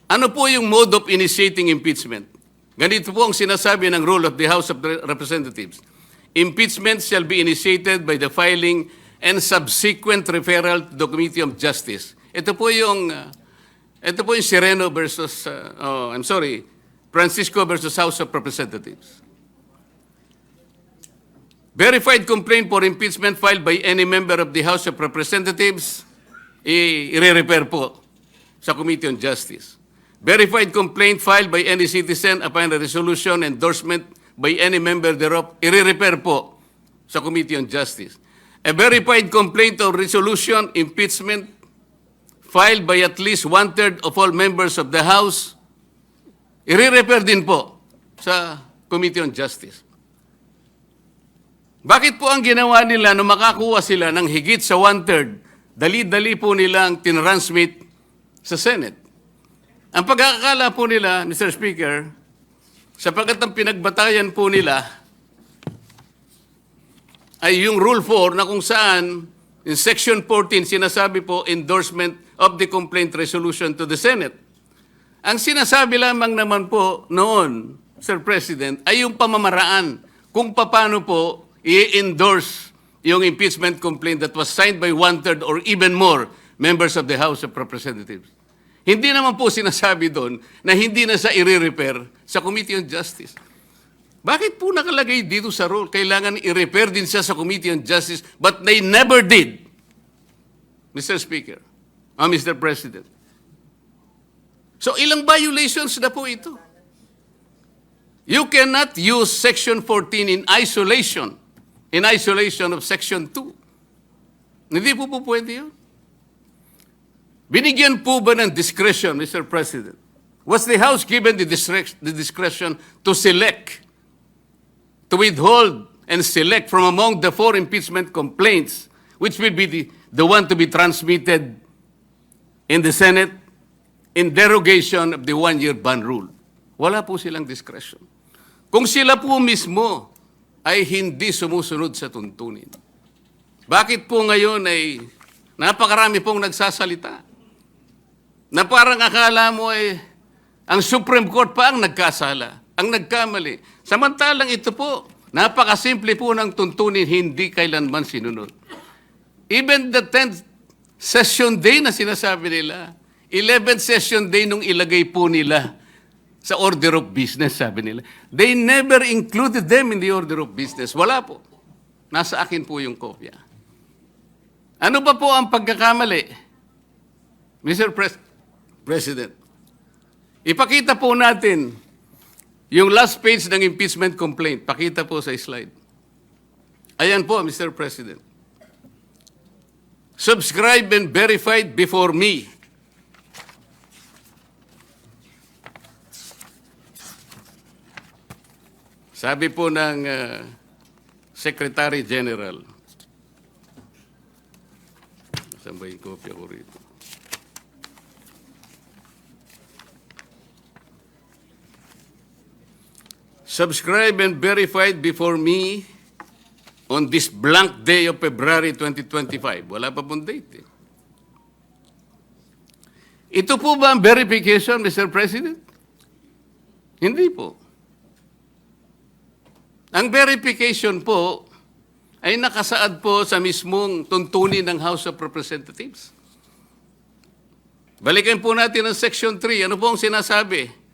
Ano po yung mode of initiating impeachment? Ganito po ang sinasabi ng rule of the House of Representatives. Impeachment shall be initiated by the filing and subsequent referral to the Committee of Justice. Ito po yung Sereno versus, Francisco versus House of Representatives. Verified complaint for impeachment filed by any member of the House of Representatives, i-refer po sa Committee on Justice. Verified complaint filed by any citizen upon a resolution endorsement by any member thereof, i-refer po sa Committee on Justice. A verified complaint or resolution impeachment filed by at least 1/3 of all members of the House, i-refer din po sa Committee on Justice. Bakit po ang ginawa nila nung makakuha sila ng higit sa 1/3, dali-dali po nilang tinransmit sa Senate? Ang pagkakakala po nila, Mr. Speaker, sapagkat ang pinagbatayan po nila ay yung Rule 4 na kung saan in Section 14 sinasabi po endorsement of the complaint resolution to the Senate. Ang sinasabi lamang naman po noon, Sir President, ay yung pamamaraan kung paano po i-endorse yung impeachment complaint that was signed by 1/3 or even more members of the House of Representatives. Hindi naman po sinasabi doon na hindi na sa i-refer sa Committee on Justice. Bakit po nakalagay dito sa rule? Kailangan i-refer din siya sa Committee on Justice, but they never did, Mr. Speaker, Mr. President. So ilang violations na po ito? You cannot use Section 14 in isolation of Section 2. Hindi po pwede yun. Binigyan po ba ng discretion, Mr. President? Was the House given the discretion to select, to withhold and select from among the 4 impeachment complaints, which will be the one to be transmitted in the Senate in derogation of the 1-year ban rule? Wala po silang discretion. Kung sila po mismo ay hindi sumusunod sa tuntunin, bakit po ngayon ay napakarami pong nagsasalita na parang akala mo ay ang Supreme Court pa ang nagkasala, ang nagkamali. Samantalang ito po, napakasimple po ng tuntunin, hindi kailanman sinunod. Even the 10th session day na sinasabi nila, 11th session day nung ilagay po nila sa order of business, sabi nila. They never included them in the order of business. Wala po. Nasa akin po yung kopya. Ano ba po ang pagkakamali? Mr. President, ipakita po natin yung last page ng impeachment complaint. Pakita po sa slide. Ayan po, Mr. President. Subscribed and verified before me. Sabi po ng Secretary General. Saan ba yung kopya ko rito? Subscribed and verified before me on this blank day of February 2025. Wala pa pong date. Ito po ba ang verification, Mr. President? Hindi po. Ang verification po ay nakasaad po sa mismong tuntunin ng House of Representatives. Balikan po natin ang Section 3. Ano po ang sinasabi?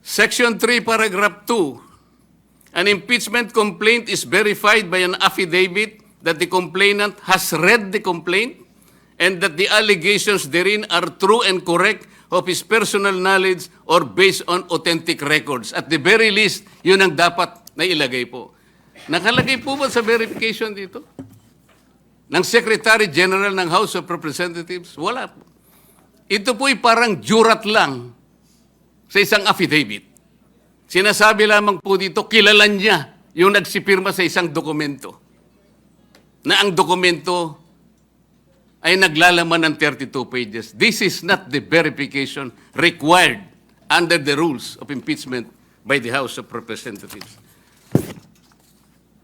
Section 3, Paragraph 2. An impeachment complaint is verified by an affidavit that the complainant has read the complaint and that the allegations therein are true and correct of his personal knowledge or based on authentic records. At the very least, yun ang dapat na ilagay po. Nakalagay po ba sa verification dito? Ng Secretary General ng House of Representatives? Wala po. Ito po'y parang jurat lang sa isang affidavit. Sinasabi lamang po dito, kilala niya yung nagsipirma sa isang dokumento. Na ang dokumento ay naglalaman ng 32 pages. This is not the verification required under the rules of impeachment by the House of Representatives.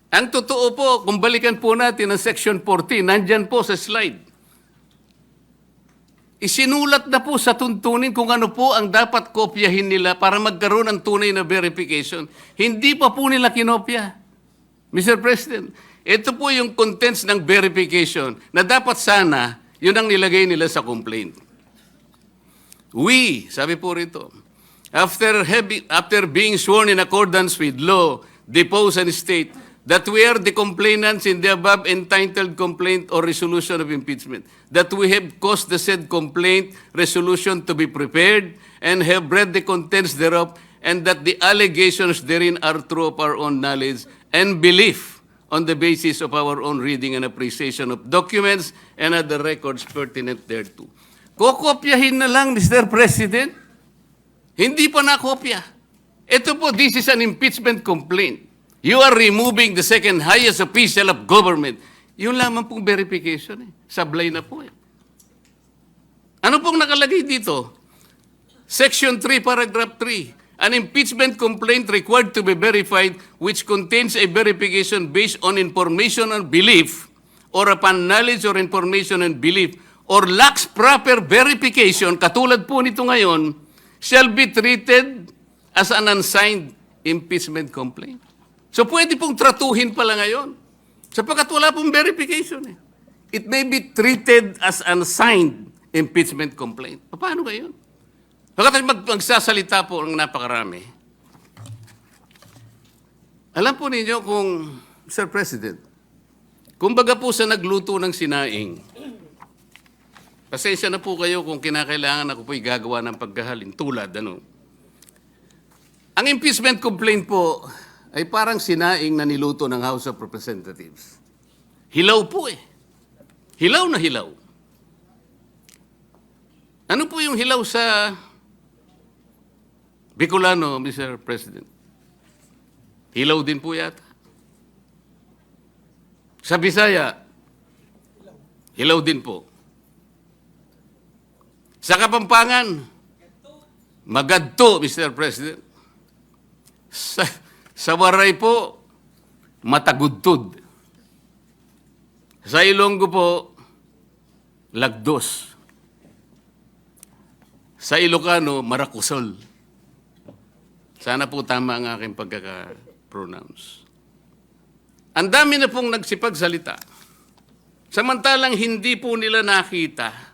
Ang totoo po, kung balikan po natin ang Section 14, nandyan po sa slide. Isinulat na po sa tuntunin kung ano po ang dapat kopyahin nila para magkaroon ng tunay na verification. Hindi pa po nila kinopya. Mr. President, ito po yung contents ng verification na dapat sana yun ang nilagay nila sa complaint. We, sabi po rito, after being sworn in accordance with law, depose and state that we are the complainants in the above entitled complaint or resolution of impeachment, that we have caused the said complaint resolution to be prepared and have read the contents thereof, and that the allegations therein are true of our own knowledge and belief on the basis of our own reading and appreciation of documents and other records pertinent thereto. Kokopyahin na lang, Mr. President. Hindi pa nakopya. Ito po, this is an impeachment complaint. You are removing the second highest official of government. Yun lamang pong verification. Sablay na po. Ano pong nakalagay dito? Section 3, paragraph 3. An impeachment complaint required to be verified which contains a verification based on information and belief or upon knowledge or information and belief or lacks proper verification, katulad po nito ngayon, shall be treated as an unsigned impeachment complaint. So pwede pong tratuhin pala ngayon. Sapagkat wala pong verification. It may be treated as unsigned impeachment complaint. Paano ngayon? Pagkat magsasalita po ang napakarami. Alam po ninyo kung, Mr. President, kumbaga po sa nagluto ng sinaing, pasensya na po kayo kung kinakailangan ako po'y gagawa ng pagkahalin. Tulad, ano? Ang impeachment complaint po ay parang sinaing na niluto ng House of Representatives. Hilaw po eh. Hilaw na hilaw. Ano po yung hilaw sa Bicolano, Mr. President? Hilaw din po yata. Sa Bisaya, hilaw din po. Sa Kapampangan, magadto, Mr. President. Sa Waray po, matagudtod. Sa Ilonggo po, lagdos. Sa Ilocano, marakusol. Sana po tama ang aking pagkaka-pronounce. Ang dami na pong nagsipagsalita. Samantalang hindi po nila nakita.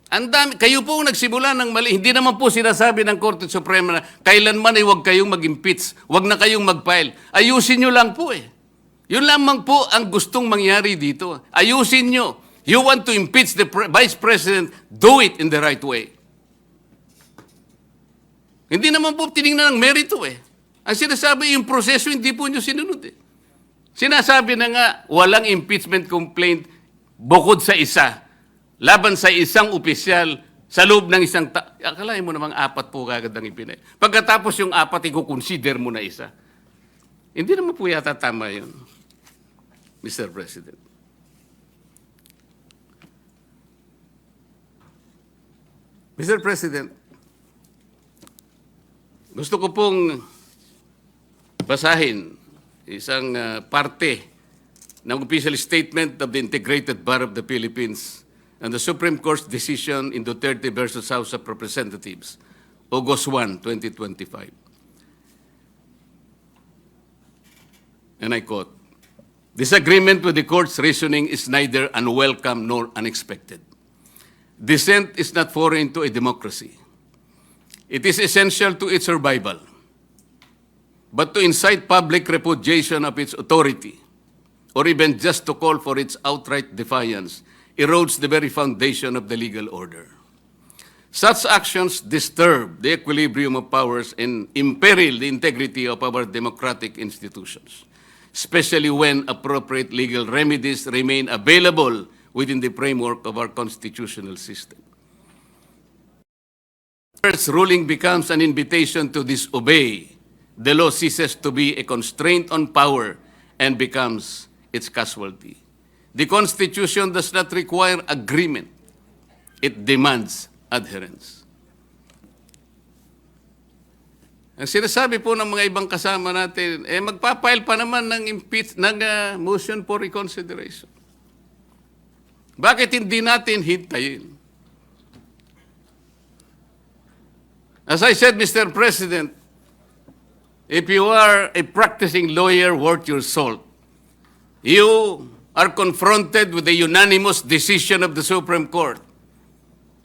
Ang dami, kayo po nagsimula ng mali. Hindi naman po sinasabi ng Korte Suprema na kailanman ay huwag kayong mag-impeach, huwag na kayong mag-file. Ayusin nyo lang po eh. Yun lamang po ang gustong mangyari dito. Ayusin nyo. You want to impeach the Vice President, do it in the right way. Hindi naman po tinignan ng merito eh. Ang sinasabi, yung proseso, hindi po nyo sinunod eh. Sinasabi na nga, walang impeachment complaint bukod sa isa. Laban sa isang opisyal sa loob ng isang akalain mo namang apat po kagad ang ipinay. Pagkatapos yung apat, i-consider mo na isa. Hindi naman po yata tama yun, Mr. President. Mr. President, gusto ko pong basahin isang parte ng official statement of the Integrated Bar of the Philippines and the Supreme Court's decision in Duterte versus House of Representatives, August 1, 2025. And I quote, "Disagreement with the court's reasoning is neither unwelcome nor unexpected. Dissent is not foreign to a democracy. It is essential to its survival. But to incite public repudiation of its authority, or even just to call for its outright defiance, erodes the very foundation of the legal order. Such actions disturb the equilibrium of powers and imperil the integrity of our democratic institutions, especially when appropriate legal remedies remain available within the framework of our constitutional system. First ruling becomes an invitation to disobey. The law ceases to be a constraint on power and becomes its casualty. The Constitution does not require agreement. It demands adherence." Ang sinasabi po ng mga ibang kasama natin, magpapile pa naman ng motion for reconsideration. Bakit hindi natin hintayin? As I said, Mr. President, if you are a practicing lawyer worth your salt, you are confronted with the unanimous decision of the Supreme Court.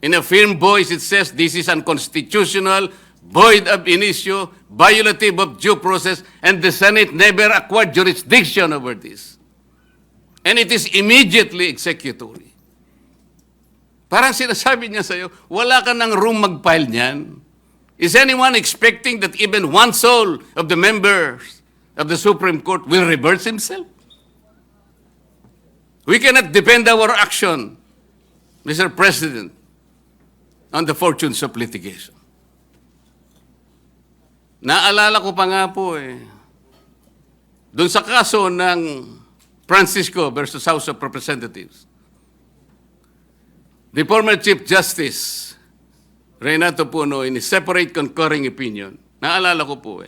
In a firm voice, it says this is unconstitutional, void ab initio, violative of due process, and the Senate never acquired jurisdiction over this. And it is immediately executory. Parang sinasabi niya sa'yo, wala ka ng room mag-file niyan. Is anyone expecting that even one soul of the members of the Supreme Court will reverse himself? We cannot depend our action, Mr. President, on the fortunes of litigation. Naalala ko pa nga po doon sa kaso ng Francisco versus House of Representatives, the former Chief Justice, Renato Puno, in a separate concurring opinion, naalala ko po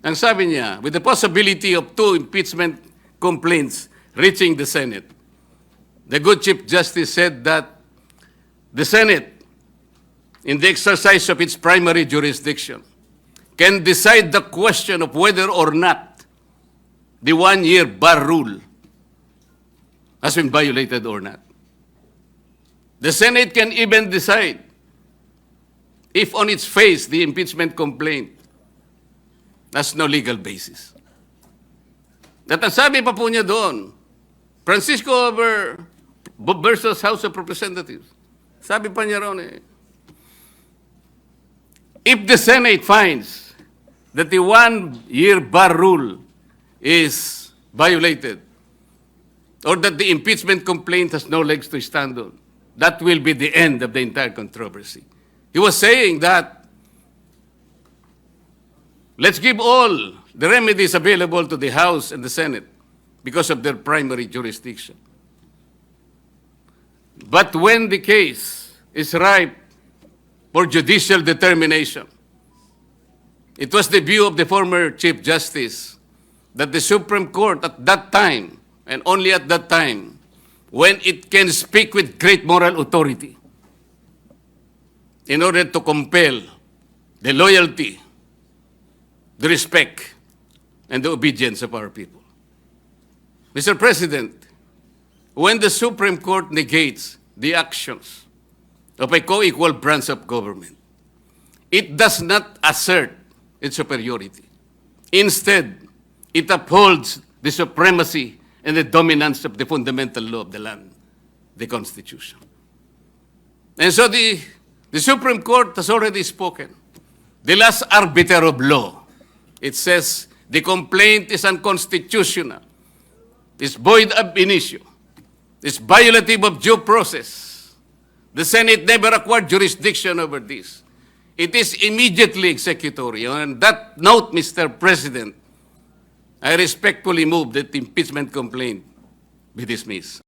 ang sabi niya, with the possibility of 2 impeachment complaints reaching the Senate, the good Chief Justice said that the Senate, in the exercise of its primary jurisdiction, can decide the question of whether or not the 1-year bar rule has been violated or not. The Senate can even decide if on its face the impeachment complaint has no legal basis. At ang sabi pa po niya doon, Francisco versus House of Representatives, sabi pa niya ron if the Senate finds that the 1-year bar rule is violated, or that the impeachment complaint has no legs to stand on, that will be the end of the entire controversy. He was saying that let's give all the remedies available to the House and the Senate because of their primary jurisdiction. But when the case is ripe for judicial determination, it was the view of the former Chief Justice that the Supreme Court at that time, and only at that time, when it can speak with great moral authority in order to compel the loyalty, the respect, and the obedience of our people. Mr. President, when the Supreme Court negates the actions of a co-equal branch of government, it does not assert its superiority. Instead, it upholds the supremacy and the dominance of the fundamental law of the land, the Constitution. And so the Supreme Court has already spoken. The last arbiter of law, it says the complaint is unconstitutional, is void ab initio, is violative of due process. The Senate never acquired jurisdiction over this. It is immediately executory. On that note, Mr. President, I respectfully move that the impeachment complaint be dismissed.